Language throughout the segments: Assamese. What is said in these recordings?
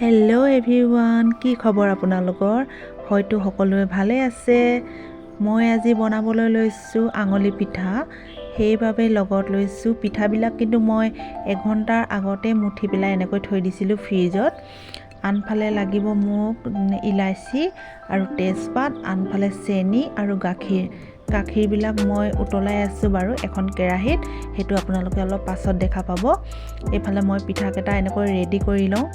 হেল্ল' এভৰিৱান, কি খবৰ আপোনালোকৰ? হয়তো সকলোৱে ভালে আছে। মই আজি বনাবলৈ লৈছোঁ আঙুলি পিঠা। সেইবাবে লগত লৈছোঁ পিঠাবিলাক, কিন্তু মই এঘণ্টাৰ আগতে মুঠি পেলাই এনেকৈ থৈ দিছিলোঁ ফ্ৰিজত। আনফালে লাগিব মোক ইলাচি আৰু তেজপাত, আনফালে চেনি আৰু গাখীৰবিলাক মই উতলাই আছোঁ বাৰু এখন কেৰাহীত। সেইটো আপোনালোকে অলপ পাছত দেখা পাব। এইফালে মই পিঠাকেইটা এনেকৈ ৰেডি কৰি লওঁ।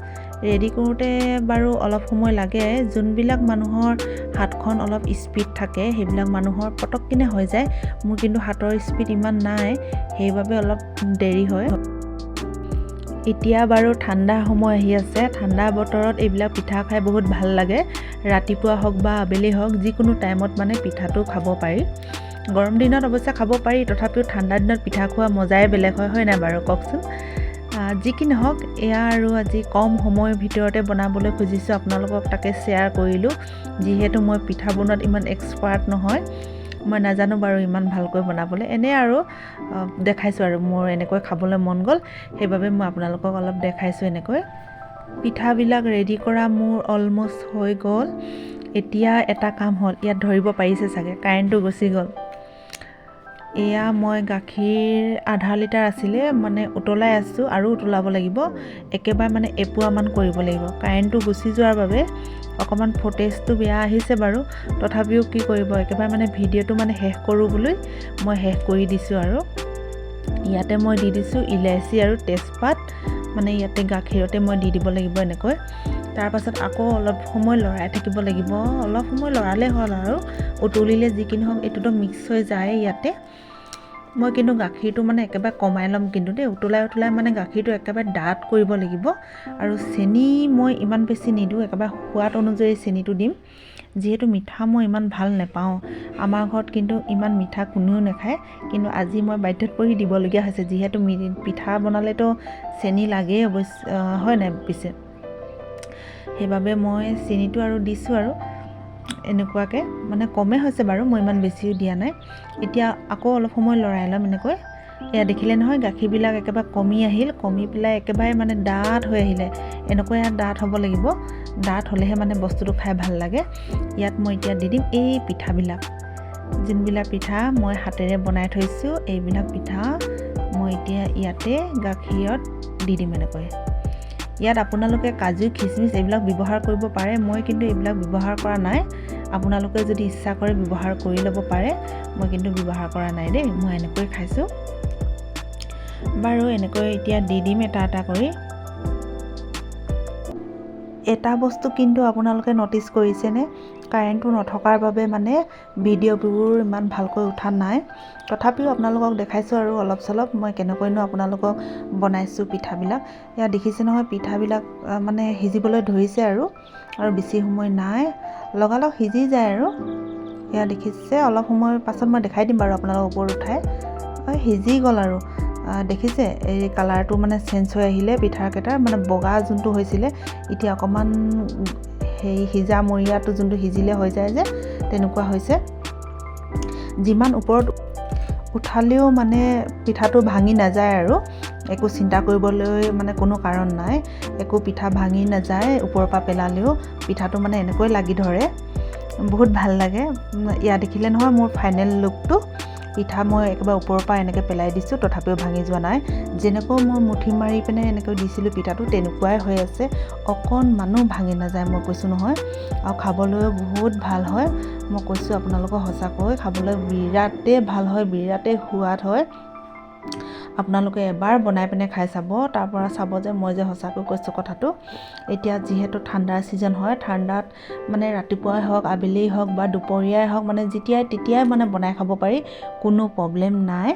ৰেডি কৰোঁতে বাৰু অলপ সময় লাগে। যোনবিলাক মানুহৰ হাতখন অলপ স্পীড থাকে সেইবিলাক মানুহৰ পটককিনে হৈ যায়। মোৰ কিন্তু হাতৰ স্পীড ইমান নাই, সেইবাবে অলপ দেৰি হয়। এতিয়া বাৰু ঠাণ্ডা সময় আহি আছে। ঠাণ্ডা বতৰত এইবিলাক পিঠা খাই বহুত ভাল লাগে। ৰাতিপুৱা হওক বা আবেলি হওক, যিকোনো টাইমত মানে পিঠাটো খাব পাৰি। গৰম দিনত অৱশ্যে খাব পাৰি, তথাপিও ঠাণ্ডা দিনত পিঠা খোৱা মজাই বেলেগ হয় নাই বাৰু কওকচোন? যি কি নহওক, এয়া আৰু আজি কম সময়ৰ ভিতৰতে বনাবলৈ খুজিছোঁ আপোনালোকক, তাকে শ্বেয়াৰ কৰিলোঁ। যিহেতু মই পিঠা বনোৱাত ইমান এক্সপাৰ্ট নহয়, মই নাজানো বাৰু ইমান ভালকৈ বনাবলৈ। এনেই আৰু দেখাইছোঁ আৰু মোৰ এনেকৈ খাবলৈ মন গ'ল, সেইবাবে মই আপোনালোকক অলপ দেখাইছোঁ। এনেকৈ পিঠাবিলাক ৰেডি কৰা মোৰ অলমষ্ট হৈ গ'ল। এতিয়া এটা কাম হ'ল, ইয়াত ধৰিব পাৰিছে চাগে, কাৰেণ্টটো গুচি গ'ল। এয়া মই গাখীৰ আধা লিটাৰ আছিলে, মানে উতলাই আছোঁ আৰু উতলাব লাগিব। একেবাৰে মানে এপোৱামান কৰিব লাগিব। কাৰেণ্টটো গুচি যোৱাৰ বাবে অকণমান ফুটেজটো বেয়া আহিছে বাৰু, তথাপিও কি কৰিব, একেবাৰে মানে ভিডিঅ'টো মানে শেষ কৰোঁ বুলি মই শেষ কৰি দিছোঁ। আৰু ইয়াতে মই দি দিছোঁ ইলাচি আৰু তেজপাত, মানে ইয়াতে গাখীৰতে মই দি দিব লাগিব এনেকৈ। তাৰপাছত আকৌ অলপ সময় লৰাই থাকিব লাগিব। অলপ সময় লৰালে হ'ল আৰু উতলিলে যি কি নহওক এইটোতো মিক্স হৈ যায় ইয়াতে। মই কিন্তু গাখীৰটো মানে একেবাৰে কমাই ল'ম কিন্তু দেই। উতলাই মানে গাখীৰটো একেবাৰে ডাঠ কৰিব লাগিব। আৰু চেনি মই ইমান বেছি নিদিওঁ, একেবাৰে সোৱাদ অনুযায়ী চেনিটো দিম। যিহেতু মিঠা মই ইমান ভাল নাপাওঁ, আমাৰ ঘৰত কিন্তু ইমান মিঠা কোনেও নাখায়, কিন্তু আজি মই বাধ্যত পৰি দিবলগীয়া হৈছে। যিহেতু পিঠা বনালেতো চেনি লাগেই অৱশ্যে, হয় নাই পিছে? সেইবাবে মই চেনিটো আৰু দিছোঁ আৰু এনেকুৱাকৈ, মানে কমেই হৈছে বাৰু, মই ইমান বেছিও দিয়া নাই। এতিয়া আকৌ অলপ সময় লৰাই ল'ম এনেকৈ। এয়া দেখিলে নহয়, গাখীৰবিলাক একেবাৰে কমি আহিল, কমি পেলাই একেবাৰে মানে ডাঠ হৈ আহিলে। এনেকৈ ডাঠ হ'ব লাগিব। ডাঠ হ'লেহে মানে বস্তুটো খাই ভাল লাগে। ইয়াত মই এতিয়া দি দিম এই পিঠাবিলাক, যোনবিলাক পিঠা মই হাতেৰে বনাই থৈছোঁ। এইবিলাক পিঠা মই এতিয়া ইয়াতে গাখীৰত দি দিম এনেকৈ। ইয়াত আপোনালোকে কাজু, খিচমিচ এইবিলাক ব্যৱহাৰ কৰিব পাৰে। মই কিন্তু এইবিলাক ব্যৱহাৰ কৰা নাই। আপোনালোকে যদি ইচ্ছা কৰে ব্যৱহাৰ কৰি ল'ব পাৰে, মই কিন্তু ব্যৱহাৰ কৰা নাই দেই। মই এনেকৈ খাইছোঁ বাৰু। এনেকৈ এতিয়া দি দিম এটা এটা কৰি। এটা বস্তু কিন্তু আপোনালোকে ন'টিছ কৰিছেনে? কাৰেণ্টটো নথকাৰ বাবে মানে ভিডিঅ'বোৰ ইমান ভালকৈ উঠা নাই। তথাপিও আপোনালোকক দেখাইছোঁ আৰু অলপ চলপ মই কেনেকৈনো আপোনালোকক বনাইছোঁ পিঠাবিলাক। এয়া দেখিছে নহয়, পিঠাবিলাক মানে সিজিবলৈ ধৰিছে আৰু বেছি সময় নাই, লগালগ সিজি যায় আৰু। এয়া দেখিছে, অলপ সময় পাছত মই দেখাই দিম বাৰু আপোনালোকক ওপৰত উঠাই। সিজি গ'ল আৰু দেখিছে, এই কালাৰটো মানে চেঞ্জ হৈ আহিলে পিঠাকেইটাৰ, মানে বগা যোনটো হৈছিলে এতিয়া অকণমান সেই সিজা মৰিয়াটো যোনটো সিজিলে হৈ যায় যে, তেনেকুৱা হৈছে। যিমান ওপৰত উঠালেও মানে পিঠাটো ভাঙি নাযায় আৰু একো চিন্তা কৰিবলৈ মানে কোনো কাৰণ নাই। একো পিঠা ভাঙি নাযায়, ওপৰৰ পৰা পেলালেও পিঠাটো মানে এনেকৈ লাগি ধৰে, বহুত ভাল লাগে। ইয়াত দেখিলে নহয় মোৰ ফাইনেল লুকটো। পিঠা মই একেবাৰে ওপৰৰ পৰা এনেকৈ পেলাই দিছোঁ, তথাপিও ভাঙি যোৱা নাই। যেনেকৈ মই মুঠি মাৰি পিনে এনেকৈ দিছিলোঁ পিঠাটো, তেনেকুৱাই হৈ আছে। অকণমানো ভাঙি নাযায়, মই কৈছোঁ নহয়। আৰু খাবলৈও বহুত ভাল হয়, মই কৈছোঁ আপোনালোকক সঁচাকৈ খাবলৈ বিৰাটেই ভাল হয়, বিৰাটেই সোৱাদ হয়। আপোনালোকে এবাৰ বনাই পিনে খাই চাব, তাৰপৰা চাব যে মই যে সঁচাকৈ কৈছোঁ কথাটো। এতিয়া যিহেতু ঠাণ্ডাৰ ছিজন হয়, ঠাণ্ডাত মানে ৰাতিপুৱাই হওক, আবেলিয়েই হওক বা দুপৰীয়াই হওক, মানে তেতিয়াই মানে বনাই খাব পাৰি, কোনো প্ৰব্লেম নাই।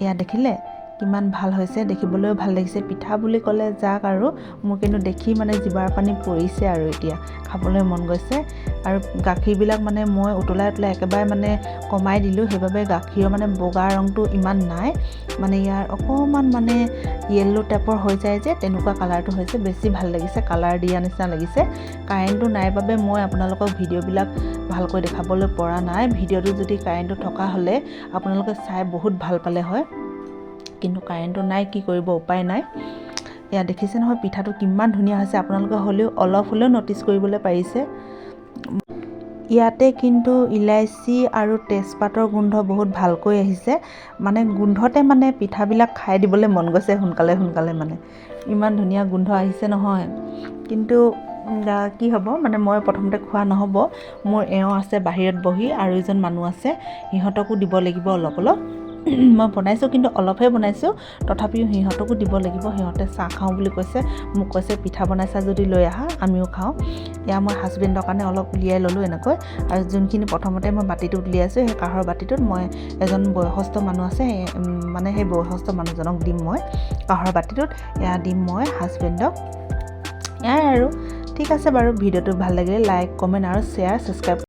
এয়া দেখিলে কিমান ভাল হৈছে, দেখিবলৈও ভাল লাগিছে। পিঠা বুলি ক'লে যাক আৰু, মোৰ কিন্তু দেখি মানে জিভাৰ পানী পৰিছে আৰু এতিয়া খাবলৈ মন গৈছে। আৰু গাখীৰবিলাক মানে মই উতলাই একেবাৰে মানে কমাই দিলোঁ, সেইবাবে গাখীৰৰ মানে বগা ৰংটো ইমান নাই, মানে ইয়াৰ অকণমান মানে য়েল্লো টাইপৰ হৈ যায় যে, তেনেকুৱা কালাৰটো হৈছে। বেছি ভাল লাগিছে, কালাৰ দিয়া নিচিনা লাগিছে। কাৰেণ্টটো নাই বাবে মই আপোনালোকক ভিডিঅ'বিলাক ভালকৈ দেখাবলৈ পৰা নাই। ভিডিঅ'টো যদি কাৰেণ্টটো থকা হ'লে আপোনালোকে চাই বহুত ভাল পালে হয়, কিন্তু কাৰেণ্টটো নাই, কি কৰিব, উপায় নাই। এয়া দেখিছে নহয় পিঠাটো কিমান ধুনীয়া হৈছে, আপোনালোকে অলপ হ'লেও ন'টিচ কৰিবলৈ পাৰিছে। ইয়াতে কিন্তু ইলাইচি আৰু তেজপাতৰ গোন্ধ বহুত ভালকৈ আহিছে, মানে গোন্ধতে মানে পিঠাবিলাক খাই দিবলৈ মন গৈছে সোনকালে মানে, ইমান ধুনীয়া গোন্ধ আহিছে নহয়। কিন্তু কি হ'ব, মানে মই প্ৰথমতে খোৱা নহ'ব, মোৰ এওঁ আছে বাহিৰত বহি আৰু এজন মানুহ আছে, সিহঁতকো দিব লাগিব অলপ। মই বনাইছোঁ কিন্তু অলপহে বনাইছোঁ, তথাপিও সিহঁতকো দিব লাগিব। সিহঁতে চাহ খাওঁ বুলি কৈছে, মোক কৈছে পিঠা বনাইছা যদি লৈ আহা, আমিও খাওঁ। এয়া মই হাজবেণ্ডৰ কাৰণে অলপ উলিয়াই ল'লোঁ এনেকৈ, আৰু যোনখিনি প্ৰথমতে মই বাতিটোত উলিয়াইছোঁ সেই কাঁহৰ বাতিটোত মই এজন বয়সস্থ মানুহ আছে, মানে সেই বয়সস্থ মানুহজনক দিম মই কাঁহৰ বাতিটোত, এয়া দিম মই হাজবেণ্ডক। এয়াই আৰু ঠিক আছে বাৰু, ভিডিঅ'টো ভাল লাগিলে লাইক, কমেণ্ট আৰু শ্বেয়াৰ, ছাবস্ক্ৰাইব